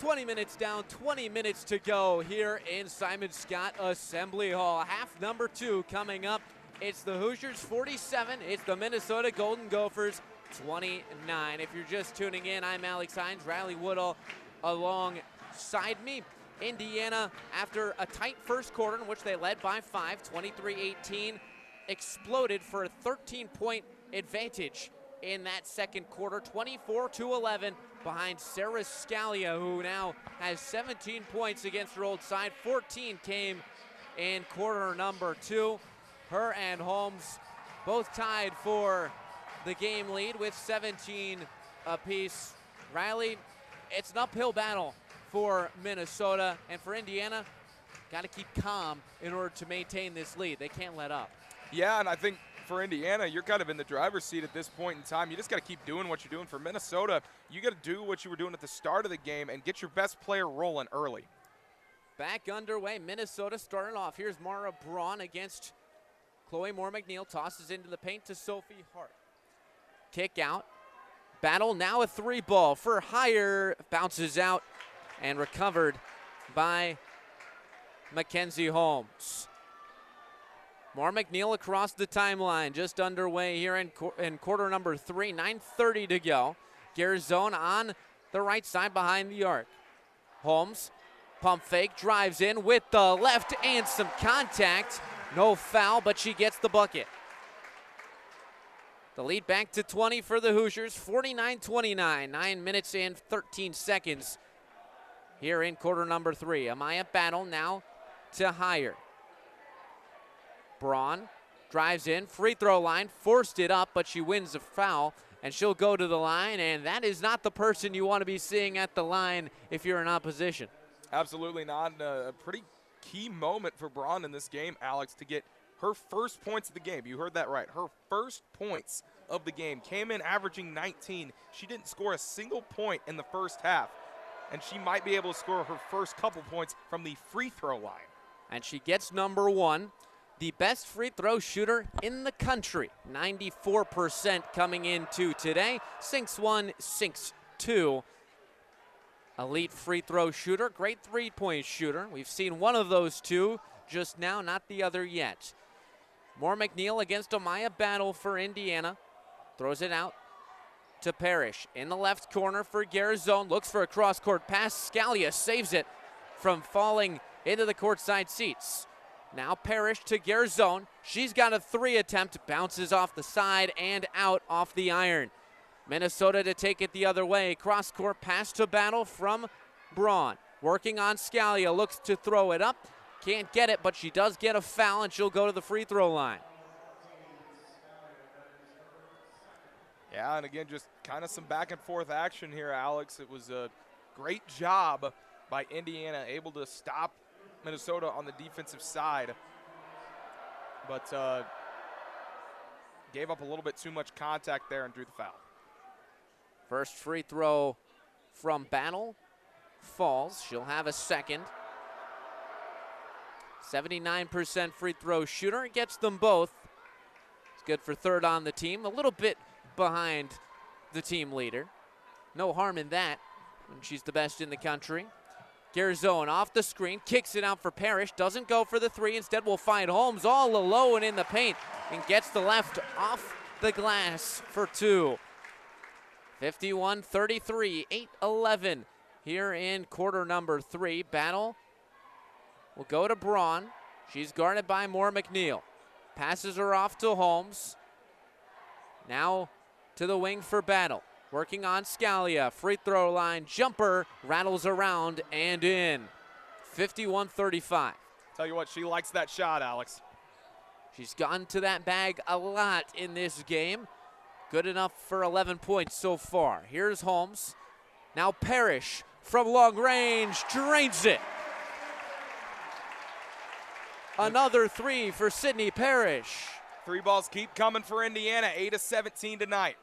20 minutes down, 20 minutes to go here in Simon Scott Assembly Hall. Half number 2 coming up. It's the Hoosiers 47. It's the Minnesota Golden Gophers 29. If you're just tuning in, I'm Alex Hynes, Riley Woodall alongside me. Indiana, after a tight first quarter in which they led by 5, 23-18, exploded for a 13-point advantage in that second quarter, 24-11 behind Sarah Scalia, who now has 17 points against her old side. 14 came in quarter number 2. Her and Holmes both tied for the game lead with 17 apiece. Riley, it's an uphill battle for Minnesota, and for Indiana, got to keep calm in order to maintain this lead. They can't let up. Yeah, and I think for Indiana, you're kind of in the driver's seat at this point in time. You just got to keep doing what you're doing. For Minnesota, you got to do what you were doing at the start of the game and get your best player rolling early. Back underway, Minnesota started off. Here's Mara Braun against Chloe Moore-McNeil, tosses into the paint to Sophie Hart. Kick out. Battle now a 3-ball for Hire. Bounces out and recovered by Mackenzie Holmes. Moore-McNeil across the timeline, just underway here in quarter number 3, 9:30 to go. Garzone on the right side behind the arc. Holmes, pump fake, drives in with the left and some contact. No foul, but she gets the bucket. The lead back to 20 for the Hoosiers, 49-29, 9 minutes and 13 seconds here in quarter number 3. Amaya Battle now to Hire. Braun drives in, free throw line, forced it up, but she wins the foul, and she'll go to the line, and that is not the person you want to be seeing at the line if you're in opposition. Absolutely not. A pretty key moment for Braun in this game, Alex, to get her first points of the game. You heard that right. Her first points of the game came in averaging 19. She didn't score a single point in the first half, and she might be able to score her first couple points from the free throw line. And she gets number 1. The best free throw shooter in the country, 94% coming into today. Sinks 1, sinks 2. Elite free throw shooter, great three-point shooter. We've seen one of those two just now, not the other yet. Moore-McNeil against Amaya Battle for Indiana. Throws it out to Parrish. In the left corner for Garzone. Looks for a cross-court pass. Scalia saves it from falling into the courtside seats. Now Parrish to Garzone. She's got a 3 attempt. Bounces off the side and out off the iron. Minnesota to take it the other way. Cross-court pass to Battle from Braun. Working on Scalia. Looks to throw it up. Can't get it, but she does get a foul, and she'll go to the free throw line. Yeah, and again, just kind of some back-and-forth action here, Alex. It was a great job by Indiana, able to stop Minnesota on the defensive side, but gave up a little bit too much contact there and drew the foul. First free throw from Battle falls. She'll have a second. 79% free throw shooter, gets them both. It's good for third on the team, a little bit behind the team leader. No harm in that when she's the best in the country. Garzone off the screen, kicks it out for Parrish, doesn't go for the 3, instead will find Holmes all alone in the paint and gets the left off the glass for 2. 51-33, 8-11 here in quarter number 3. Battle will go to Braun. She's guarded by Moore-McNeil. Passes her off to Holmes. Now to the wing for Battle. Working on Scalia, free throw line, jumper, rattles around and in. 51-35. Tell you what, she likes that shot, Alex. She's gotten to that bag a lot in this game. Good enough for 11 points so far. Here's Holmes. Now Parrish from long range, drains it. Another 3 for Sydney Parrish. 3 balls keep coming for Indiana, 8-17 tonight.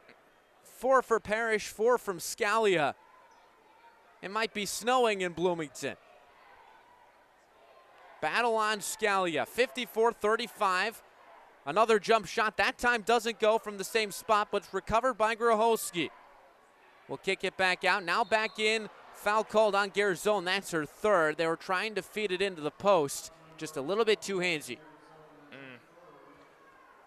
4 for Parrish, 4 from Scalia. It might be snowing in Bloomington. Battle on Scalia, 54-35. Another jump shot, that time doesn't go from the same spot, but it's recovered by Groholski. We'll kick it back out, now back in Foul called on Garzone. That's her third. They were trying to feed it into the post. Just a little bit too handsy.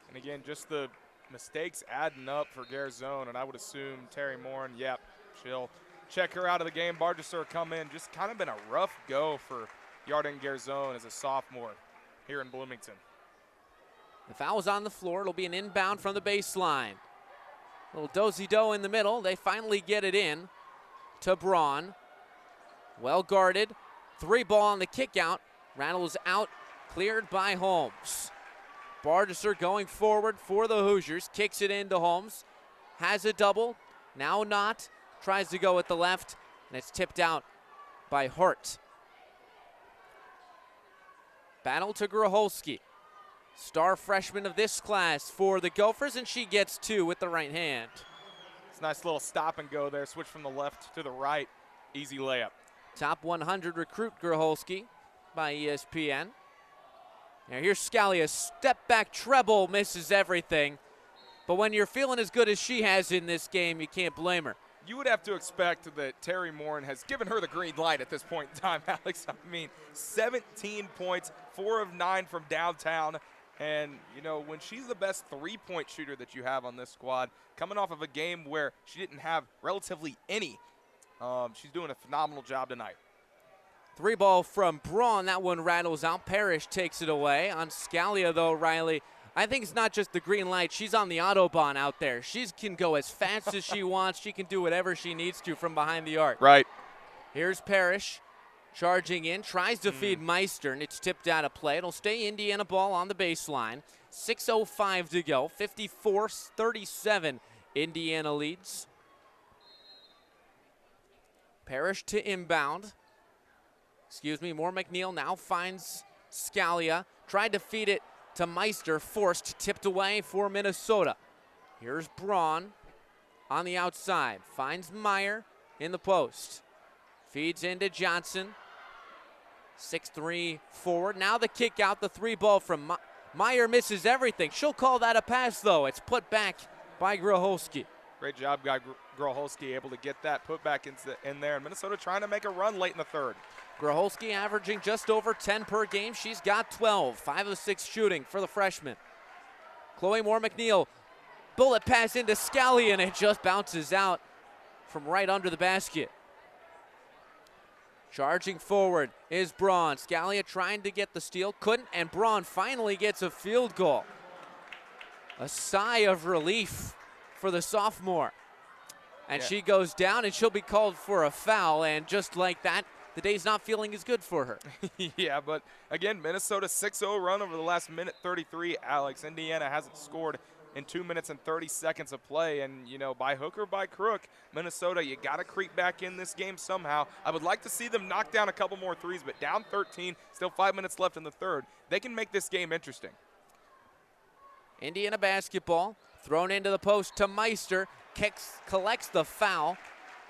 And again, just the mistakes adding up for Garzone, and I would assume Terry Morin, yep, she'll check her out of the game. Bargesser come in. Just kind of been a rough go for Yarden Garzone as a sophomore here in Bloomington. The foul's on the floor. It'll be an inbound from the baseline. Little dozy-do in the middle. They finally get it in to Braun. Well guarded. 3 ball on the kick out. Rattles out, cleared by Holmes. Bargesser going forward for the Hoosiers. Kicks it into Holmes. Has a double. Now not. Tries to go with the left, and it's tipped out by Hart. Battle to Groholski. Star freshman of this class for the Gophers, and she gets 2 with the right hand. It's a nice little stop and go there. Switch from the left to the right. Easy layup. Top 100 recruit Groholski by ESPN. Now here's Scalia. Step back treble, misses everything. But when you're feeling as good as she has in this game, you can't blame her. You would have to expect that Terry Morin has given her the green light at this point in time, Alex. I mean, 17 points, 4 of 9 from downtown. And, you know, when she's the best three-point shooter that you have on this squad, coming off of a game where she didn't have relatively any, she's doing a phenomenal job tonight. 3 ball from Braun. That one rattles out. Parrish takes it away. On Scalia, though, Riley, I think it's not just the green light. She's on the Autobahn out there. She can go as fast as she wants. She can do whatever she needs to from behind the arc. Right. Here's Parrish charging in. Tries to feed Meister, and it's tipped out of play. It'll stay Indiana ball on the baseline. 6:05 to go. 54-37. Indiana leads. Parrish to inbound. Moore McNeil now finds Scalia. Tried to feed it to Meister, forced, tipped away for Minnesota. Here's Braun on the outside. Finds Meyer in the post. Feeds into Johnson. 6'3" forward. Now the kick out, the 3 ball from Meyer misses everything. She'll call that a pass, though. It's put back by Groholski. Great job, guy Groholski, able to get that put back in there. And Minnesota trying to make a run late in the third. Groholski averaging just over 10 per game. She's got 12, 5 of 6 shooting for the freshman. Chloe Moore McNeil, bullet pass into Scalia, and it just bounces out from right under the basket. Charging forward is Braun. Scalia trying to get the steal, couldn't, and Braun finally gets a field goal. A sigh of relief for the sophomore. And she goes down, and she'll be called for a foul, and just like that, the day's not feeling as good for her. Yeah, but again, Minnesota 6-0 run over the last minute 33, Alex. Indiana hasn't scored in 2 minutes and 30 seconds of play. And, you know, by hook or by crook, Minnesota, you got to creep back in this game somehow. I would like to see them knock down a couple more threes, but down 13, still 5 minutes left in the third. They can make this game interesting. Indiana basketball, thrown into the post to Meister. Collects the foul,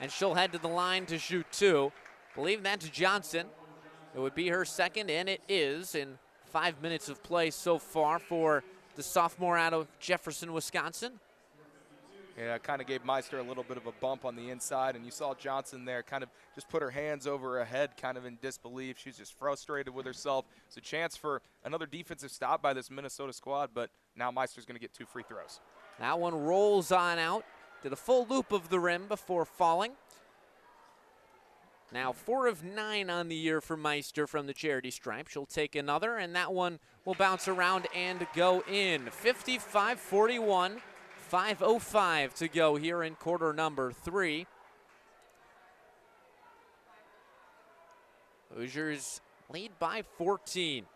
and she'll head to the line to shoot 2. Believe that's Johnson. It would be her second, and it is in 5 minutes of play so far for the sophomore out of Jefferson, Wisconsin. Yeah, kind of gave Meister a little bit of a bump on the inside, and you saw Johnson there kind of just put her hands over her head kind of in disbelief. She's just frustrated with herself. It's a chance for another defensive stop by this Minnesota squad, but now Meister's going to get 2 free throws. That one rolls on out. Did a full loop of the rim before falling. Now 4 of 9 on the year for Meister from the charity stripe. She'll take another, and that one will bounce around and go in. 55-41, 5:05 to go here in quarter number 3. Hoosiers lead by 14.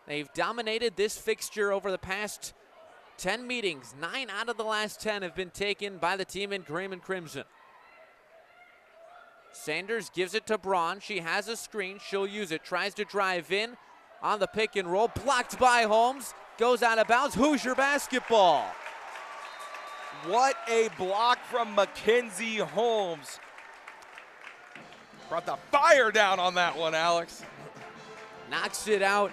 They've dominated this fixture over the past 10 meetings. 9 out of the last 10 have been taken by the team in cream and crimson. Sanders gives it to Braun. She has a screen. She'll use it. Tries to drive in on the pick and roll. Blocked by Holmes. Goes out of bounds. Hoosier basketball. What a block from Mackenzie Holmes. Brought the fire down on that one, Alex. Knocks it out.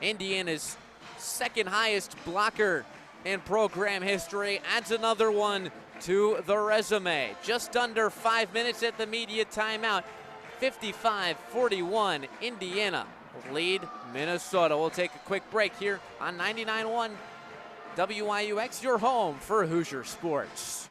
Indiana's second highest blocker in program history. Adds another one to the resume. Just under 5 minutes at the media timeout. 55-41, Indiana lead Minnesota. We'll take a quick break here on 99.1 WIUX, your home for Hoosier Sports.